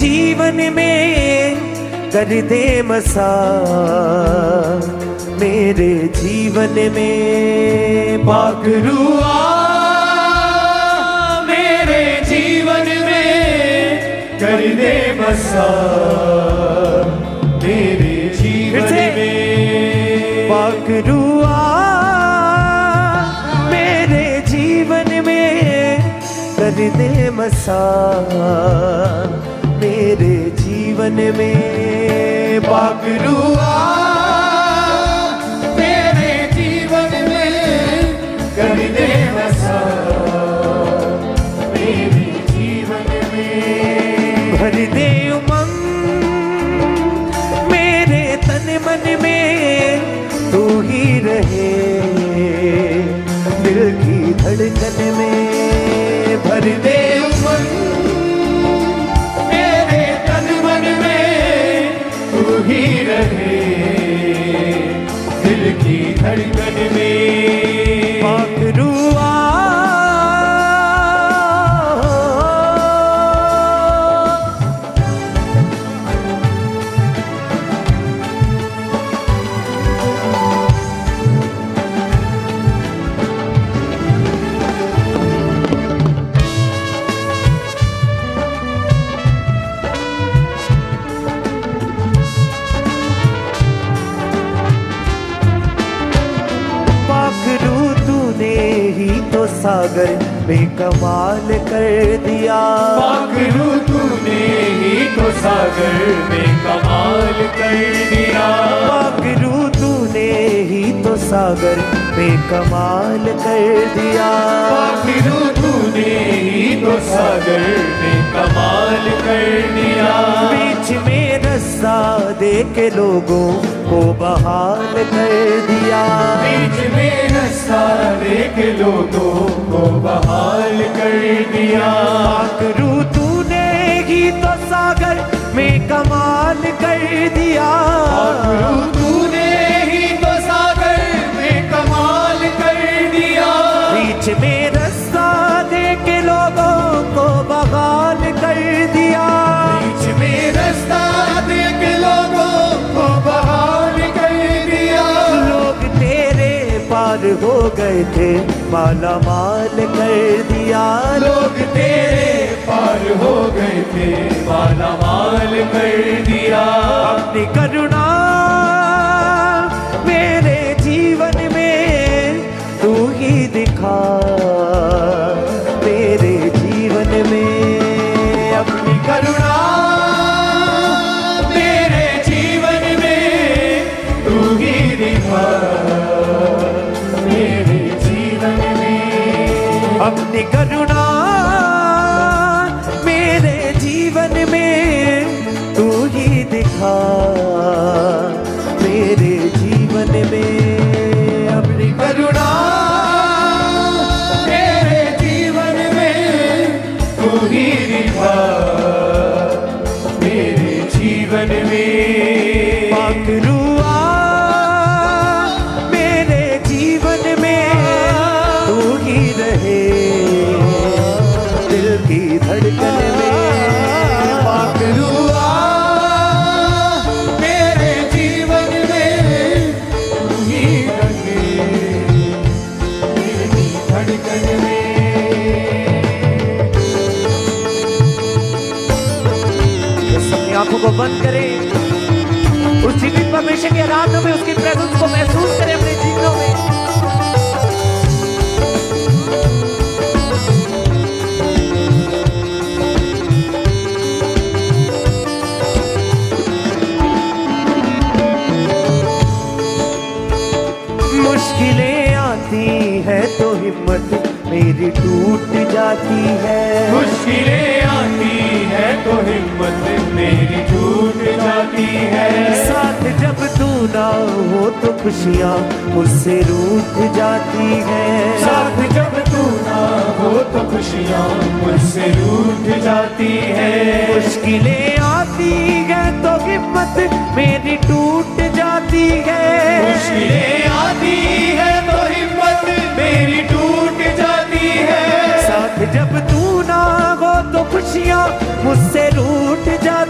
जीवन में कर दे मसा, मेरे जीवन में पाक रूआ, मेरे जीवन में कर दे मसा, मेरे जीवन में पाक रूआ, मेरे जीवन में कर दे मसा, मेरे जीवन में पाक रूआ, मेरे जीवन में कर दे मसा, मेरे जीवन में भर दे उमंग, मेरे तन मन में तू ही रहे, दिल की धड़कन में भर दे उमंग, ही रहे, दिल की धड़कन में पाक रूआ। तो सागर में कमाल कर दिया, पाखरू तूने ही तो सागर में कमाल कर दिया, पाखरू तूने ही तो सागर में कमाल कर दिया, पाखरू तूने ही तो सागर में कमाल कर दिया, बीच में रास्ता दे के लोगों को बहाल कर दिया, बीच में रास्ता दे के लोगों को बहाल कर दिया, पाखरू तूने ही तो सागर में कमाल कर दिया, पाखरू तूने ही तो सागर में कमाल कर दिया, बीच में रास्ता दे के लोगों को बहाल कर दिया, बीच में रास्ता दे के लोगों को बहाल कर दिया, लोग तेरे पार हो गए थे माला माल कर दिया, लोग तेरे पार हो गए थे माला माल कर दिया, अपनी करुणा मेरे जीवन में तू ही दिखा, मेरे जीवन में अपनी करुणा मेरे जीवन में तू ही दिखा, मेरे जीवन में अपनी करुणा मेरे जीवन में तू ही दिखा, मेरे जीवन में अपनी करुणा मेरे जीवन में तू ही दिखा, मेरे जीवन में पाक रूआ, मेरे जीवन में तू ही रहे, दिल की धड़कन में पाक रूआ, मेरे जीवन में तू ही रहे, मेरी धड़कन में अपनी आंखों को बंद करें, उस जीवित परमेश्वर के आराधना में उसकी प्रेजेंस को महसूस करें अपने जीवनों में। मुश्किलें आती है तो हिम्मत मेरी टूट जाती है, मुश्किलें आती है तो हिम्मत मेरी टूट जाती है, साथ जब तू ना हो तो खुशियाँ मुझसे रूठ जाती है, साथ जब तू ना हो तो खुशियाँ मुझसे रूठ जाती है, मुश्किलें आती है तो हिम्मत मेरी टूट जाती है, मुश्किलें आती है तो हिम्मत मेरी टूट जाती है, साथ जब तू ना हो तो खुशियाँ मुझसे रूठ जाती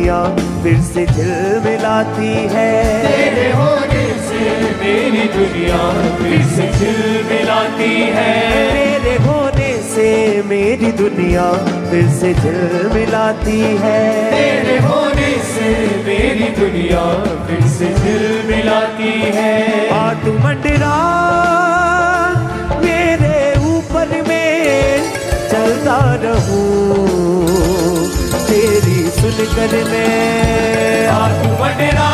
दुनिया फिर से झिलमिलाती है। तेरे होने से मेरी दुनिया फिर से झिलमिलाती है। तेरे होने से मेरी दुनिया फिर से झिलमिलाती है। तेरे होने से मेरी दुनिया फिर से झिलमिलाती है। आ तू मंडरा मेरे ऊपर में, चलता रहूं तेरी सुनकर मैं। आ तू मंडरा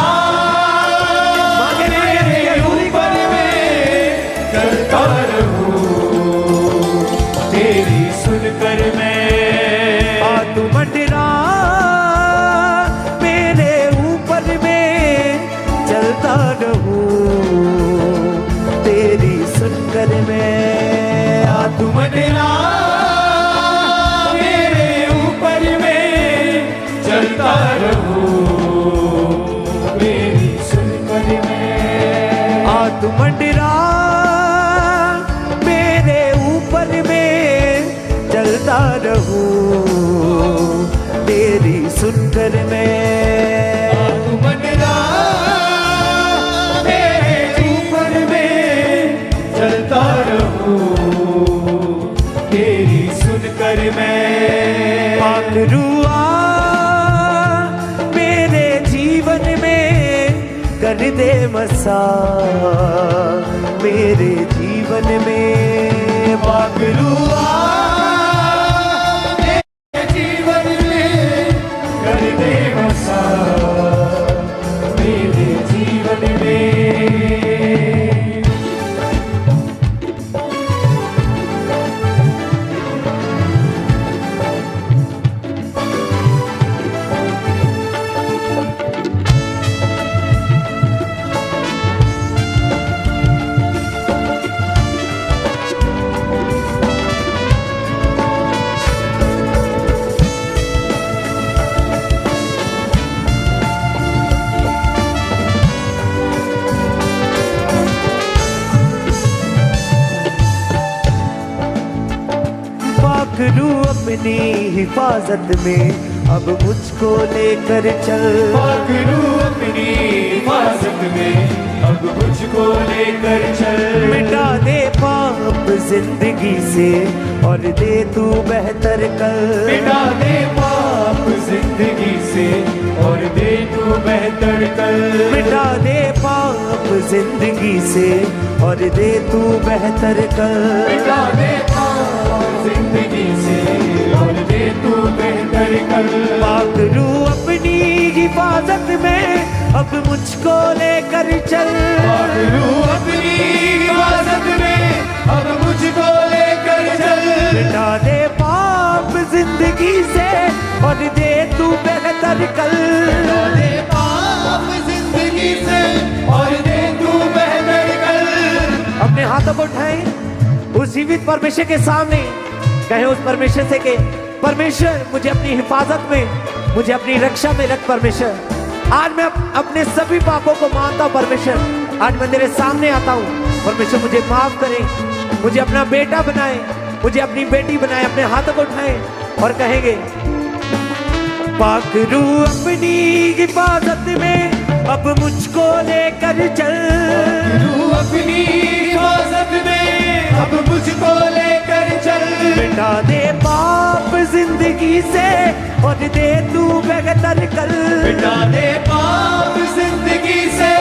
मेरे ऊपर में, चलता रहूं तेरी सुनकर मैं। आ तू मंडरा मेरे ऊपर में, चलता रहूं तेरी सुनकर मैं। आ तू मंडरा मेरे ऊपर में, चलता रहूं मेरी सुनकर मैं। आ तू मंडरा मेरे ऊपर में, चलता रहूं तेरी सुनकर मैं। आ तू मंडरा मेरे ऊपर में, चलता रहूं तेरी सुनकर मैं। पाक रुआ मेरे जीवन में, कर दे मसा मेरे जीवन में। पाक रुआ मेरे जीवन में, कर दे बसा मेरे जीवन में। पाक रू अपनी हिफाजत में, अब मुझको लेकर चल। पाक रू अपनी हिफाजत में, अब मुझको लेकर चल। मिटा दे पाप जिंदगी से, और दे तू बेहतर कल। मिटा दे पाप जिंदगी से, और दे तू बेहतर कल। मिटा दे पाप जिंदगी से, और दे तू बेहतर कल। मिटा दे पाप जिंदगी से, और दे तू बेहतर कल। पाक रू अपनी हिफाजत में, अब मुझको लेकर चल। पाक रू अपनी हिफाजत में, अब मुझको लेकर चल। मिटा दे पाप जिंदगी से, और दे तू बेहतर कल। मिटा दे पाप जिंदगी से, और दे तू बेहतर कल। अपने हाथों को उठाएं उस जीवित परमेश्वर के सामने, कहें उस परमेश्वर से कि परमेश्वर मुझे अपनी हिफाजत में, मुझे अपनी रक्षा में रख। परमेश्वर आज मैं अपने सभी पापों को मानता हूँ। परमेश्वर आज मैं तेरे सामने आता हूँ। परमेश्वर मुझे माफ करे, मुझे अपना बेटा बनाए, मुझे अपनी बेटी बनाए। अपने हाथों को उठाएं और कहेंगे पाक रू अपनी हिफाजत में, अब मुझको लेकर चल। रू अपनी हिफाजत में, अब मुझको लेकर चल। मिटा दे पाप जिंदगी से, और दे तू बेहतर कल। मिटा दे पाप जिंदगी से,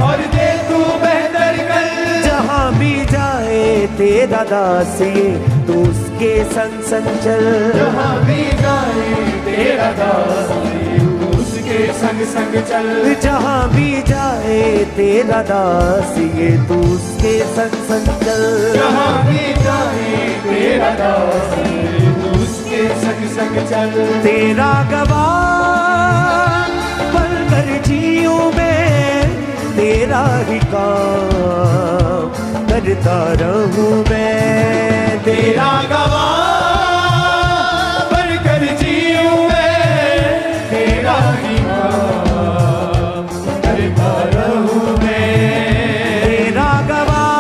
और दे तू बेहतर कल। जहाँ भी जाए तेरा दास ये, तू उसके संग संग चल। जहाँ भी जाए तेरा दास, उसके संग संग चल। जहाँ भी जाए तेरा दास ये, तू उसके संग संग चल। जहाँ भी जाए तेरा दास, उसके संग संग चल। तेरा गवाह बनकर जीऊं मैं, तेरा ही काम करता रहूं मैं। तेरा गवाह बनकर जीऊं मैं, तेरा ही काम करता रहूं मैं। तेरा गवाह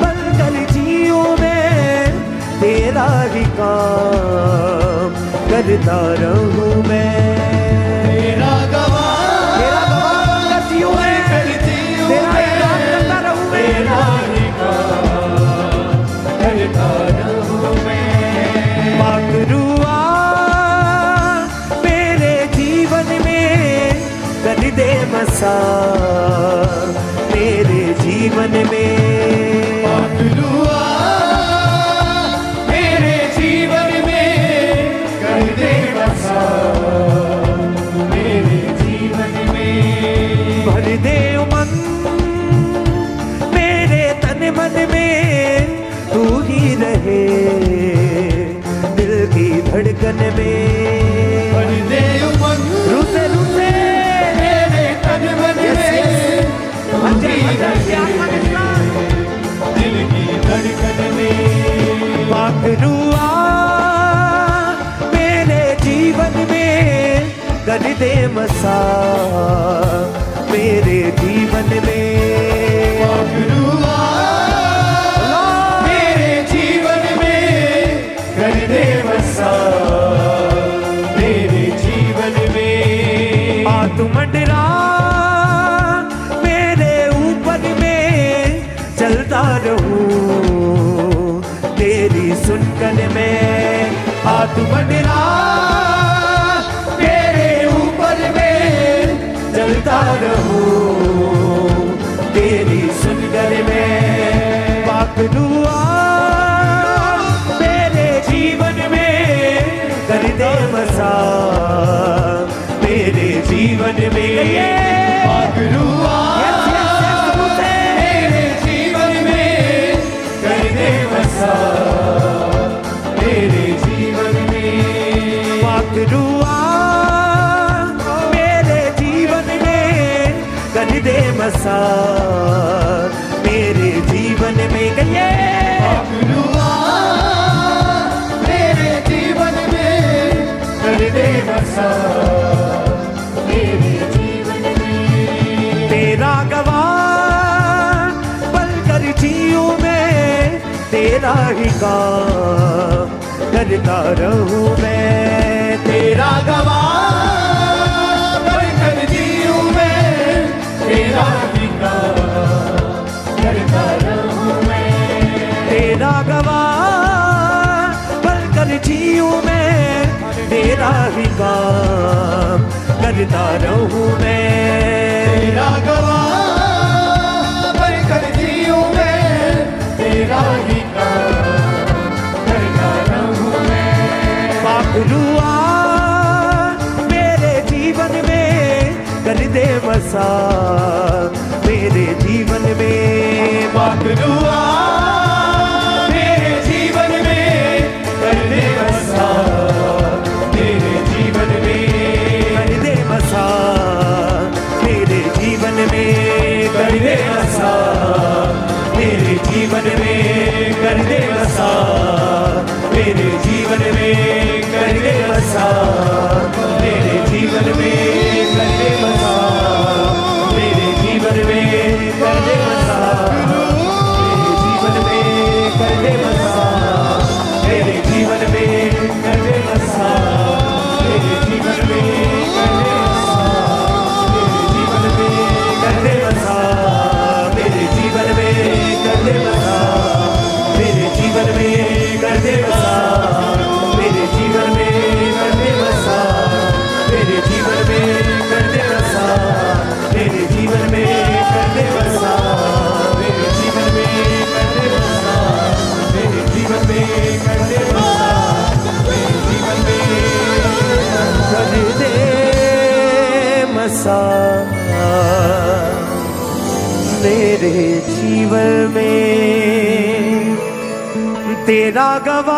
बनकर जीऊं मैं, तेरा ही काम करता रहूं मैं। मसा मेरे जीवन में। पागलुआ मेरे जीवन में कर दे बसा मेरे जीवन में। भर दे उमंग मेरे तन मन में, तू ही रहे दिल की धड़कन में। भर दे उमंग रूसे रूसे मेरे तन मन में, तू ही रहे दिल की धड़कन में। पागलुआ मेरे जीवन में कर दे मसा मेरे जीवन में। पागलुआ मेरे जीवन में कर दे बसा मेरे जीवन में। आ तू मंडरा मेरे ऊपर में, चलता रहूं तेरी सुनकन में। आ तू मंडरा मेरे ऊपर में चलता रहूं तेरी सुनकर में। पागलुआ मेरे जीवन में कर दे मसा मेरे जीवन में। पागलुआ मेरे जीवन में कर दे बसा मेरे जीवन में। पागलुआ मेरे जीवन में कर दे मसा मेरे जीवन में। कहिए पागलुआ मेरे जीवन में कर दे बसा मेरे जीवन में। तेरा गवाह पल कर जियूं मैं, तेरा ही काम करता रहूं मैं। तेरा गवाह बनकर जीऊं मैं, तेरा ही काम करता रहूं मैं। तेरा गवाह पल कर जियूं मैं, तेरा ही काम करता रहूं मैं। तेरा गवाह बनकर जीऊं मैं, तेरा ही काम करता रहूं मैं। पागलुआ मेरे जीवन में कर दे मसा मेरे जीवन में। पागलुआ मेरे जीवन में कर दे बसा मेरे जीवन में। कर दे मसा मेरे जीवन में। कर दे बसा मेरे जीवन में। कर दे बसा मेरे जीवन में। कर दे बसा मेरे जीवन में। कर दे बसा मेरे जीवन में। कर दे बसा मेरे जीवन में। कर दे बसा मेरे जीवन में। कर दे बसा मेरे जीवन में। कर दे बसा मेरे जीवन में। कर दे बसा मेरे जीवन में। कर दे बसा मेरे जीवन में। कर दे बसा मेरे जीवन में। कर दे बसा मेरे जीवन में। कर दे बसा मेरे जीवन में। कर दे बसा मेरे जीवन में। कर दे बसा मेरे जीवन में। कर दे मसा मेरे जीवन में। तेरा गवाह